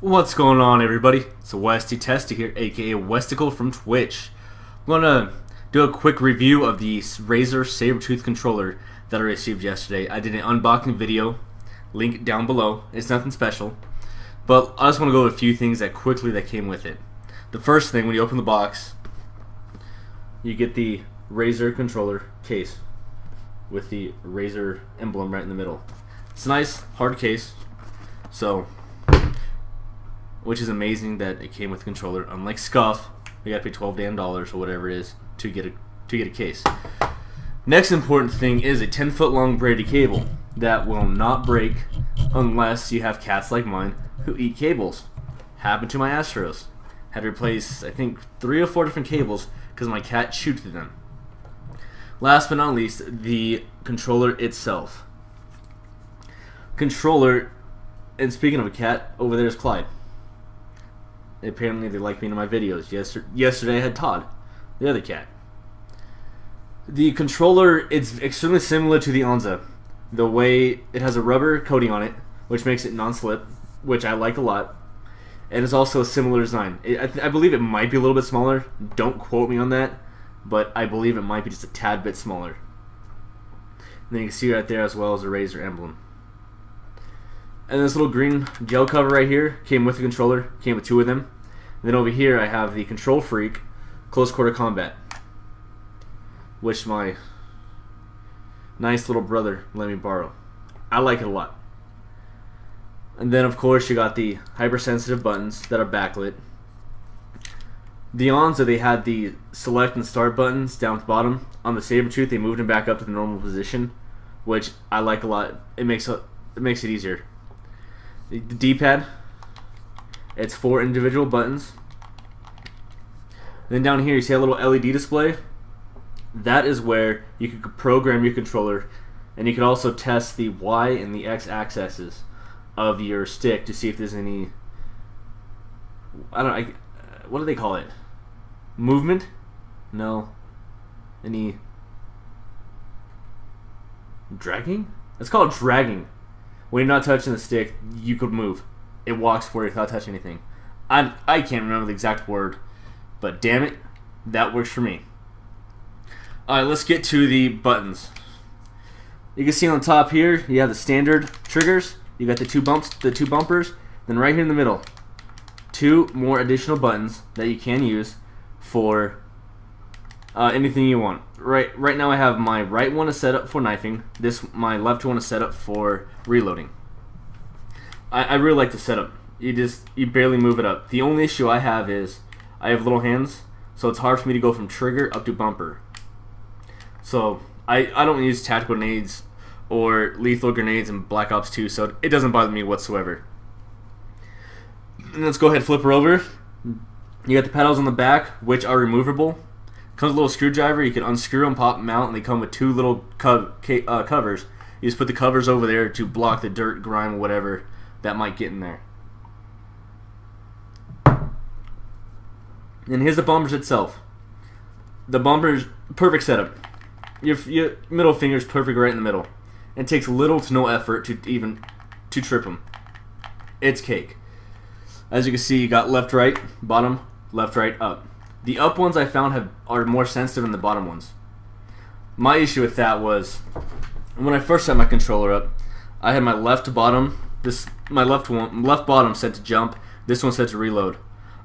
What's going on, everybody? It's WestyTestyYT here, aka Westicle from Twitch. I'm gonna do a quick review of the Razer Sabertooth controller that I received yesterday. I did an unboxing video, link down below. It's nothing special, but I just want to go over a few things that came with it. The first thing, when you open the box, you get the Razer controller case with the Razer emblem right in the middle. It's a nice hard case, which is amazing that it came with a controller. Unlike Scuff, you gotta pay $12 damn or whatever it is to get a case. Next important thing is a 10-foot long braided cable that will not break unless you have cats like mine who eat cables. Happened to my Astros. Had to replace, I think, 3 or 4 different cables because my cat chewed through them. Last but not least, the controller itself. Controller, and speaking of a cat, over there is Clyde. Apparently they like me in my videos. Yesterday I had Todd, the other cat. The controller, it's extremely similar to the Onza. The way it has a rubber coating on it, which makes it non-slip, which I like a lot. And it's also a similar design. I believe it might be a little bit smaller. Don't quote me on that, but I believe it might be just a tad bit smaller. And then you can see right there as well as a Razer emblem. And this little green gel cover right here came with the controller, came with 2 of them. And then over here I have the Control Freak Close Quarter Combat, which my nice little brother let me borrow. I like it a lot. And then of course you got the hypersensitive buttons that are backlit. The Onza, they had the select and start buttons down at the bottom. On the Sabertooth they moved them back up to the normal position, which I like a lot. It makes it easier. The D-pad, it's 4 individual buttons. Then down here you see a little LED display. That is where you can program your controller, and you can also test the Y and the X axes of your stick to see if there's any, what do they call it? Movement? No. Any dragging? It's called dragging. When you're not touching the stick, you could move. It walks for you without touching anything. I can't remember the exact word, but damn it, that works for me. Alright, let's get to the buttons. You can see on top here, you have the standard triggers. You got the two bumpers. Then right here in the middle, 2 more additional buttons that you can use for anything you want. Right now I have my right one is set up for knifing. My left one is set up for reloading. I really like the setup. You barely move it up. The only issue I have is I have little hands, so it's hard for me to go from trigger up to bumper. So I don't use tactical grenades or lethal grenades in Black Ops 2, so it doesn't bother me whatsoever. And let's go ahead and flip her over. You got the pedals on the back, which are removable. Comes with a little screwdriver. You can unscrew them, pop them out, and they come with 2 little covers. You just put the covers over there to block the dirt, grime, or whatever that might get in there. And here's the bumpers itself. The bumpers, perfect setup. Your middle finger's perfect right in the middle. It takes little to no effort to trip them. It's cake. As you can see, you got left, right, bottom, left, right, up. The up ones I found are more sensitive than the bottom ones. My issue with that was when I first set my controller up, I had my left bottom, my left bottom set to jump, this one set to reload.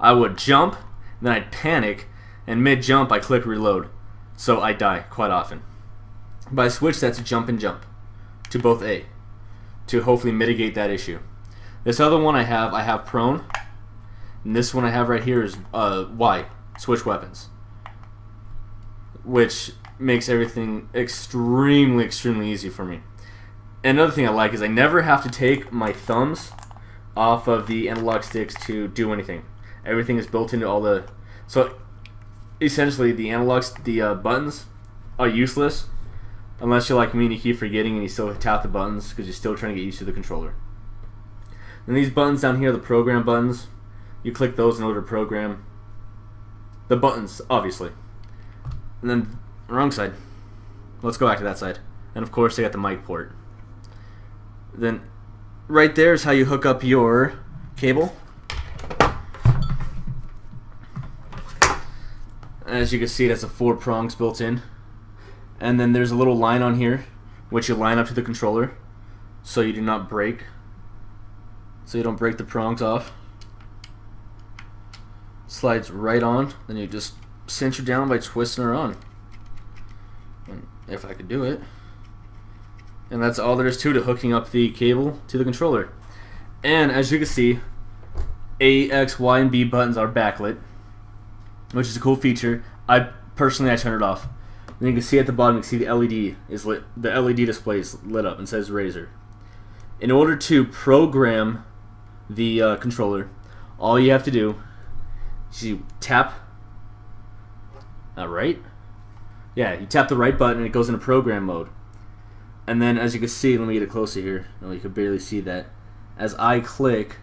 I would jump, then I'd panic, and mid-jump I click reload. So I die quite often. But I switched that to jump and jump to both A to hopefully mitigate that issue. This other one I have prone, and this one I have right here is Y, switch weapons, which makes everything extremely easy for me. And another thing I like is I never have to take my thumbs off of the analog sticks to do anything. Everything is built into all the, so essentially the buttons are useless unless you're like me and you keep forgetting and you still tap the buttons because you're still trying to get used to the controller. And these buttons down here are the program buttons. You click those in order to program the buttons, obviously. And then wrong side. Let's go back to that side. And of course they got the mic port. Then right there is how you hook up your cable. As you can see, it has the 4 prongs built in. And then there's a little line on here, which you line up to the controller, so you do not break. So you don't break the prongs off. Slides right on, then you just cinch it down by twisting her on. And if I could do it. And that's all there is to hooking up the cable to the controller. And as you can see, A, X, Y, and B buttons are backlit, which is a cool feature. I turn it off. And you can see at the bottom, you can see the LED is lit. The LED display is lit up and says Razer. In order to program the controller, all you have to do is you tap. Right? Yeah, you tap the right button and it goes into program mode. And then, as you can see, let me get it closer here. No, you can barely see that. As I click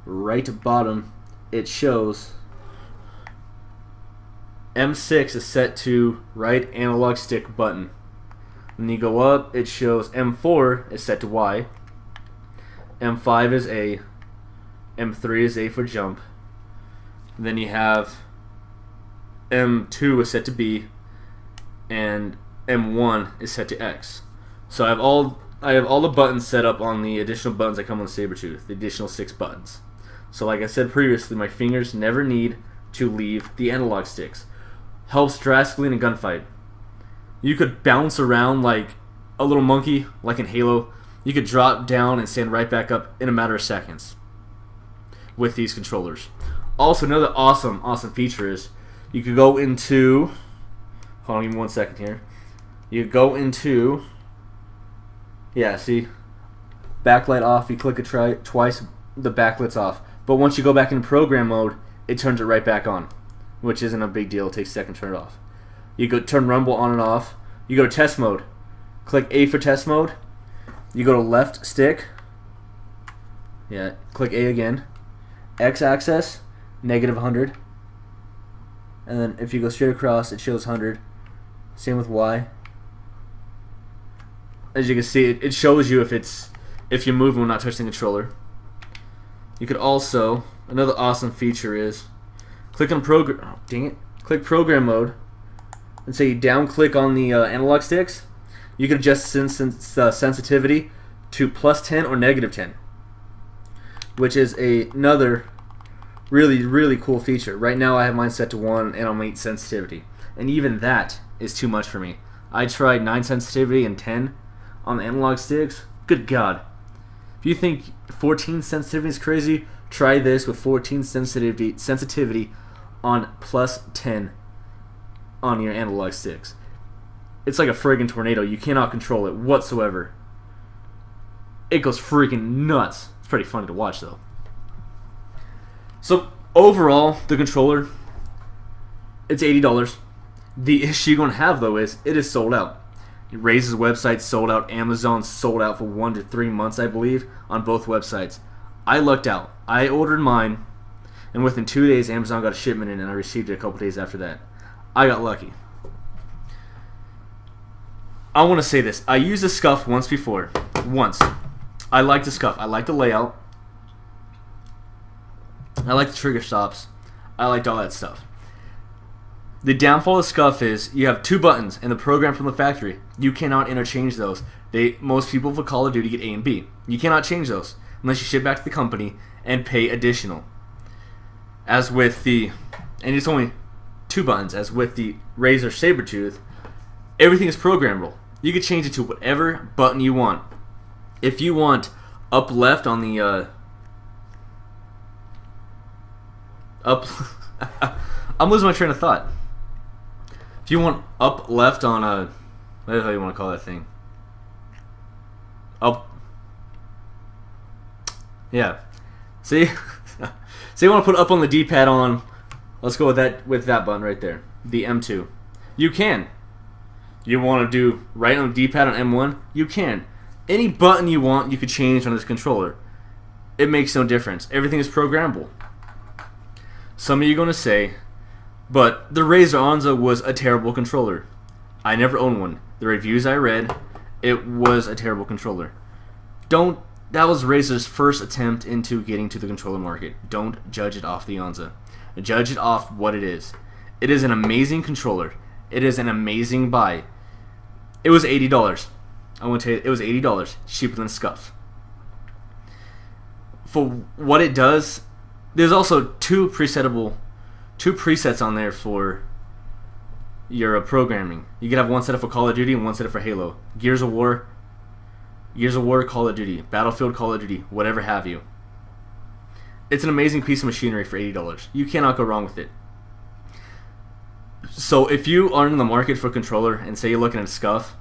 right bottom, it shows M6 is set to right analog stick button. When you go up, it shows M4 is set to Y, M5 is A, M3 is A for jump. And then you have M2 is set to B, and M1 is set to X. So I have all the buttons set up on the additional buttons that come on the Sabertooth, the additional 6 buttons. So like I said previously, my fingers never need to leave the analog sticks. Helps drastically in a gunfight. You could bounce around like a little monkey, like in Halo. You could drop down and stand right back up in a matter of seconds with these controllers. Also, another awesome feature is you could go into, hold on, give me 1 second here. You go into, yeah, see, backlight off. You click it twice, the backlight's off. But once you go back in program mode, it turns it right back on, which isn't a big deal. It takes a second to turn it off. You go turn rumble on and off. You go to test mode. Click A for test mode. You go to left stick. Yeah, click A again. X axis, -100. And then if you go straight across, it shows 100. Same with Y. As you can see, it shows you if you move when not touching the controller. You could also, another awesome feature is, click on program. Oh, dang it! Click program mode, and say you down click on the analog sticks. You can adjust sensitivity to +10 or -10, which is another really cool feature. Right now I have mine set to 1 and I'm 8 sensitivity, and even that is too much for me. I tried 9 sensitivity and 10 on the analog sticks. Good God! If you think 14 sensitivity is crazy, try this with 14 sensitivity on +10 on your analog sticks. It's like a friggin' tornado. You cannot control it whatsoever. It goes freaking nuts. It's pretty funny to watch though. So overall, the controller, it's $80. The issue you're gonna have though is it is sold out. Razer's website sold out. Amazon sold out for 1 to 3 months, I believe, on both websites. I lucked out. I ordered mine, and within 2 days, Amazon got a shipment in, and I received it a couple days after that. I got lucky. I want to say this. I used the scuff once before. Once. I like the scuff. I like the layout. I like the trigger stops. I liked all that stuff. The downfall of scuff is you have 2 buttons in the program from the factory. You cannot interchange those. Most people for Call of Duty get A and B. You cannot change those unless you ship back to the company and pay additional. As with and it's only 2 buttons. As with the Razer Sabertooth, everything is programmable. You can change it to whatever button you want. If you want up left on the I'm losing my train of thought. If you want up left on what the hell you want to call that thing? Up. Yeah. See? So you want to put up on the D-pad on, let's go with that button right there. The M2. You can. You want to do right on the D-pad on M1? You can. Any button you want, you could change on this controller. It makes no difference. Everything is programmable. Some of you are going to say, but the Razer Onza was a terrible controller. I never owned one. The reviews I read, it was a terrible controller. That was Razer's first attempt into getting to the controller market. Don't judge it off the Onza. Judge it off what it is. It is an amazing controller. It is an amazing buy. It was $80. I want to tell you, it was $80, cheaper than Scuff. For what it does, there's also two presets on there for your programming. You could have one set up for Call of Duty and one set up for Halo. Gears of War, Call of Duty, Battlefield, Call of Duty, whatever have you. It's an amazing piece of machinery for $80. You cannot go wrong with it. So if you are in the market for a controller and say you're looking at Scuff,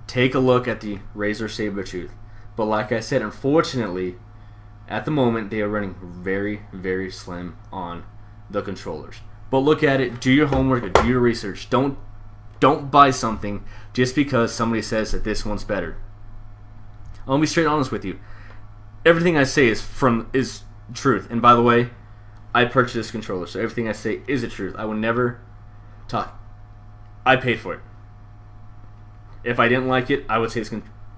take a look at the Razer Sabertooth. But like I said, unfortunately, at the moment they are running very, very slim on the controllers. But look at it, do your homework, do your research. Don't buy something just because somebody says that this one's better. I'll be straight honest with you. Everything I say is truth. And by the way, I purchased this controller, so everything I say is the truth. I would never talk. I paid for it. If I didn't like it, I would say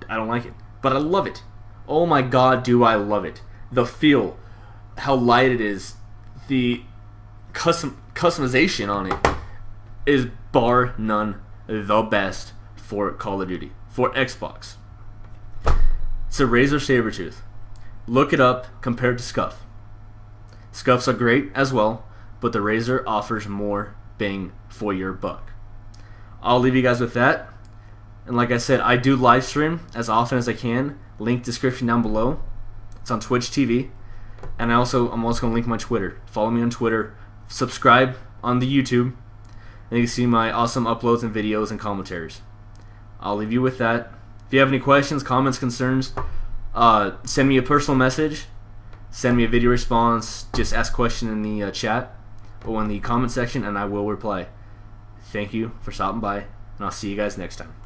I don't like it. But I love it. Oh my god, do I love it. The feel, how light it is, the customization on it is bar none the best for Call of Duty, for Xbox. It's a Razer Sabertooth. Look it up compared to Scuff. Scuffs are great as well, but the Razer offers more bang for your buck. I'll leave you guys with that. And like I said, I do live stream as often as I can. Link description down below. It's on Twitch TV. And I'm also going to link my Twitter. Follow me on Twitter. Subscribe on the YouTube. And you can see my awesome uploads and videos and commentaries. I'll leave you with that. If you have any questions, comments, concerns, send me a personal message. Send me a video response. Just ask a question in the chat or in the comment section and I will reply. Thank you for stopping by, and I'll see you guys next time.